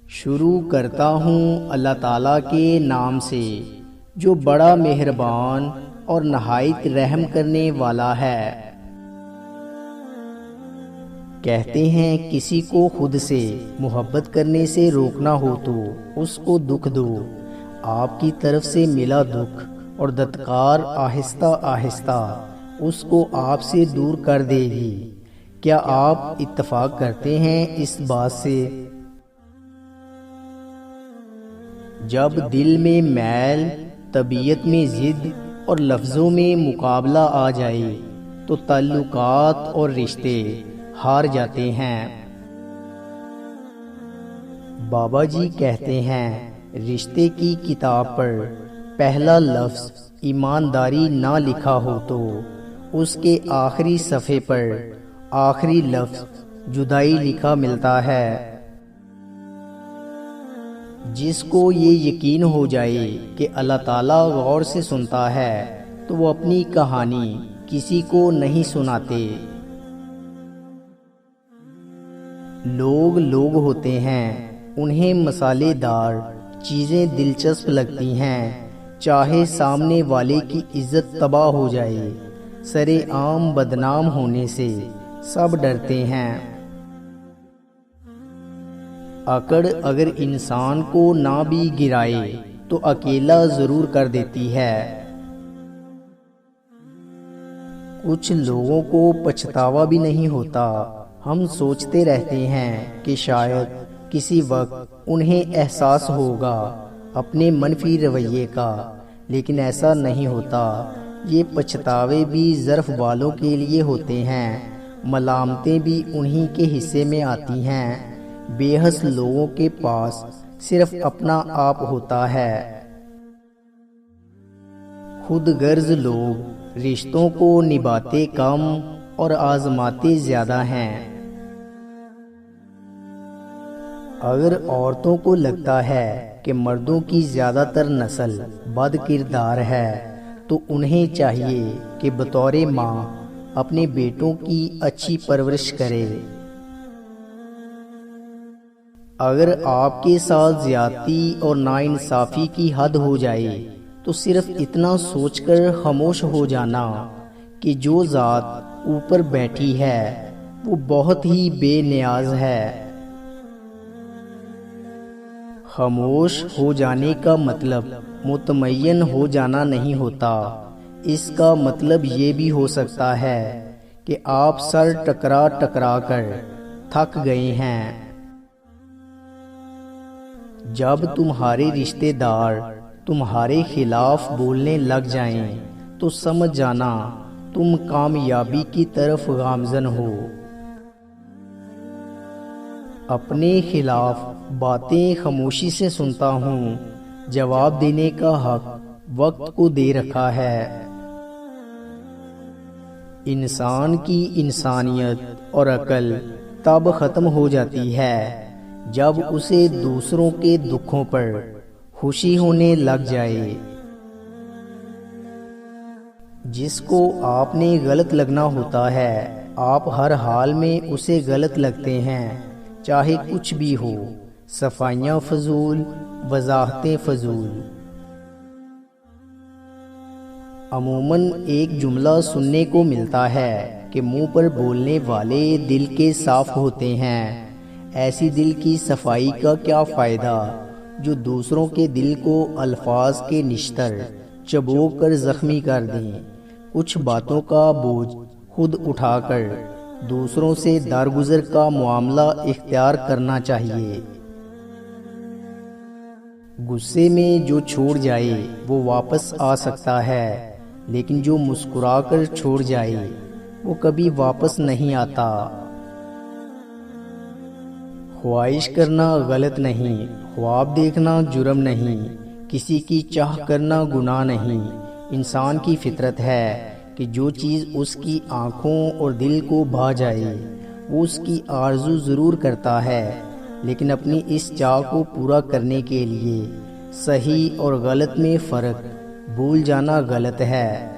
شروع کرتا ہوں اللہ تعالیٰ کے نام سے جو بڑا مہربان اور نہایت رحم کرنے والا ہے۔ کہتے ہیں کسی کو خود سے محبت کرنے سے روکنا ہو تو اس کو دکھ دو، آپ کی طرف سے ملا دکھ اور دتکار آہستہ آہستہ اس کو آپ سے دور کر دے گی۔ کیا آپ اتفاق کرتے ہیں اس بات سے؟ جب دل میں میل، طبیعت میں ضد اور لفظوں میں مقابلہ آ جائے تو تعلقات اور رشتے ہار جاتے ہیں۔ بابا جی کہتے ہیں رشتے کی کتاب پر پہلا لفظ ایمانداری نہ لکھا ہو تو اس کے آخری صفحے پر آخری لفظ جدائی لکھا ملتا ہے۔ جس کو یہ یقین ہو جائے کہ اللہ تعالیٰ غور سے سنتا ہے تو وہ اپنی کہانی کسی کو نہیں سناتے۔ لوگ ہوتے ہیں، انہیں مسالے دار چیزیں دلچسپ لگتی ہیں، چاہے سامنے والے کی عزت تباہ ہو جائے۔ سرے عام بدنام ہونے سے سب ڈرتے ہیں۔ اکڑ اگر انسان کو نہ بھی گرائے تو اکیلا ضرور کر دیتی ہے۔ کچھ لوگوں کو پچھتاوا بھی نہیں ہوتا، ہم سوچتے رہتے ہیں کہ شاید کسی وقت انہیں احساس ہوگا اپنے منفی رویے کا، لیکن ایسا نہیں ہوتا۔ یہ پچھتاوے بھی ظرف والوں کے لیے ہوتے ہیں، ملامتیں بھی انہی کے حصے میں آتی ہیں۔ بے حس لوگوں کے پاس صرف اپنا آپ ہوتا ہے۔ خود غرض لوگ رشتوں کو نبھاتے کم اور آزماتے زیادہ ہیں۔ اگر عورتوں کو لگتا ہے کہ مردوں کی زیادہ تر نسل بد کردار ہے تو انہیں چاہیے کہ بطور ماں اپنے بیٹوں کی اچھی پرورش کرے۔ اگر آپ کے ساتھ زیادتی اور ناانصافی کی حد ہو جائے تو صرف اتنا سوچ کر خاموش ہو جانا کہ جو ذات اوپر بیٹھی ہے وہ بہت ہی بے نیاز ہے۔ خاموش ہو جانے کا مطلب مطمئن ہو جانا نہیں ہوتا، اس کا مطلب یہ بھی ہو سکتا ہے کہ آپ سر ٹکرا کر تھک گئے ہیں۔ جب تمہارے رشتہ دار تمہارے خلاف بولنے لگ جائیں تو سمجھ جانا تم کامیابی کی طرف گامزن ہو۔ اپنے خلاف باتیں خاموشی سے سنتا ہوں، جواب دینے کا حق وقت کو دے رکھا ہے۔ انسان کی انسانیت اور عقل تب ختم ہو جاتی ہے جب اسے دوسروں کے دکھوں پر خوشی ہونے لگ جائے۔ جس کو آپ نے غلط لگنا ہوتا ہے آپ ہر حال میں اسے غلط لگتے ہیں، چاہے کچھ بھی ہو، صفائیاں فضول، وضاحتیں فضول۔ عموماً ایک جملہ سننے کو ملتا ہے کہ منہ پر بولنے والے دل کے صاف ہوتے ہیں۔ ایسی دل کی صفائی کا کیا فائدہ جو دوسروں کے دل کو الفاظ کے نشتر چبو کر زخمی کر دیں۔ کچھ باتوں کا بوجھ خود اٹھا کر دوسروں سے درگزر کا معاملہ اختیار کرنا چاہیے۔ غصے میں جو چھوڑ جائے وہ واپس آ سکتا ہے، لیکن جو مسکرا کر چھوڑ جائے وہ کبھی واپس نہیں آتا۔ خواہش کرنا غلط نہیں، خواب دیکھنا جرم نہیں، کسی کی چاہ کرنا گناہ نہیں۔ انسان کی فطرت ہے کہ جو چیز اس کی آنکھوں اور دل کو بھا جائے وہ اس کی آرزو ضرور کرتا ہے، لیکن اپنی اس چاہ کو پورا کرنے کے لیے صحیح اور غلط میں فرق بھول جانا غلط ہے۔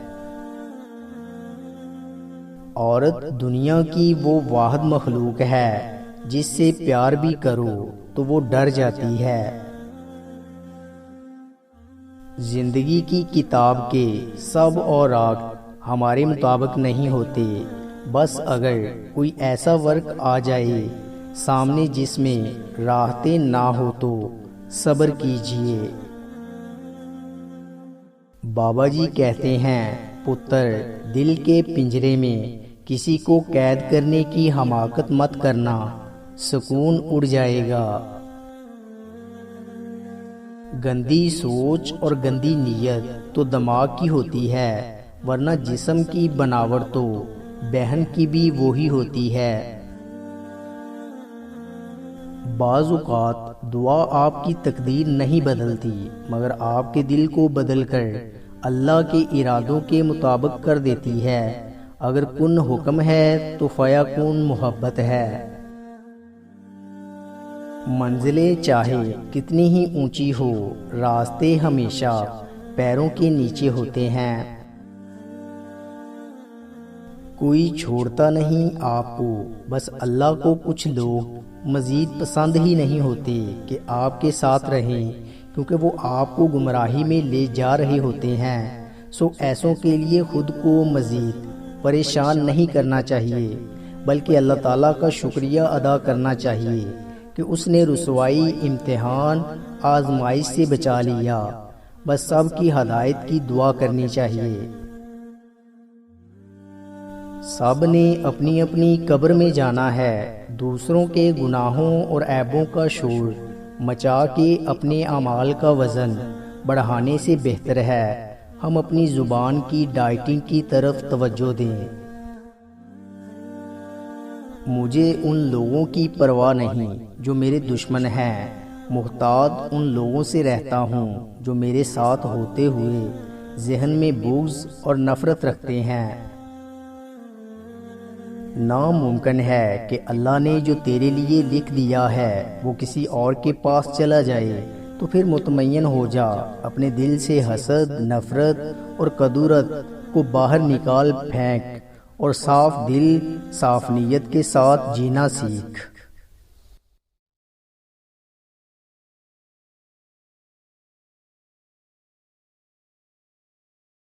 عورت دنیا کی وہ واحد مخلوق ہے جس سے پیار بھی کرو تو وہ ڈر جاتی ہے۔ زندگی کی کتاب کے سب اوراق ہمارے مطابق نہیں ہوتے، بس اگر کوئی ایسا ورق آ جائے سامنے جس میں راحتیں نہ ہو تو صبر کیجیے۔ بابا جی کہتے ہیں، پتر، دل کے پنجرے میں کسی کو قید کرنے کی حماقت مت کرنا، سکون اڑ جائے گا۔ گندی سوچ اور گندی نیت تو دماغ کی ہوتی ہے، ورنہ جسم کی بناوٹ تو بہن کی بھی وہی ہوتی ہے۔ بعض اوقات دعا آپ کی تقدیر نہیں بدلتی، مگر آپ کے دل کو بدل کر اللہ کے ارادوں کے مطابق کر دیتی ہے۔ اگر کن حکم ہے تو فیکون محبت ہے۔ منزلیں چاہے کتنی ہی اونچی ہو، راستے ہمیشہ پیروں کے نیچے ہوتے ہیں۔ کوئی چھوڑتا نہیں آپ کو، بس اللہ کو کچھ لوگ مزید پسند ہی نہیں ہوتے کہ آپ کے ساتھ رہیں، کیونکہ وہ آپ کو گمراہی میں لے جا رہے ہوتے ہیں۔ سو ایسوں کے لیے خود کو مزید پریشان نہیں کرنا چاہیے، بلکہ اللہ تعالیٰ کا شکریہ ادا کرنا چاہیے کہ اس نے رسوائی، امتحان، آزمائش سے بچا لیا۔ بس سب کی ہدایت کی دعا کرنی چاہیے۔ سب نے اپنی اپنی قبر میں جانا ہے، دوسروں کے گناہوں اور عیبوں کا شور مچا کے اپنے اعمال کا وزن بڑھانے سے بہتر ہے ہم اپنی زبان کی ڈائٹنگ کی طرف توجہ دیں۔ مجھے ان لوگوں کی پرواہ نہیں جو میرے دشمن ہیں، محتاط ان لوگوں سے رہتا ہوں جو میرے ساتھ ہوتے ہوئے ذہن میں بغض اور نفرت رکھتے ہیں۔ ناممکن ہے کہ اللہ نے جو تیرے لیے لکھ دیا ہے وہ کسی اور کے پاس چلا جائے، تو پھر مطمئن ہو جا، اپنے دل سے حسد، نفرت اور کدورت کو باہر نکال پھینک اور صاف دل، صاف نیت کے ساتھ جینا سیکھ۔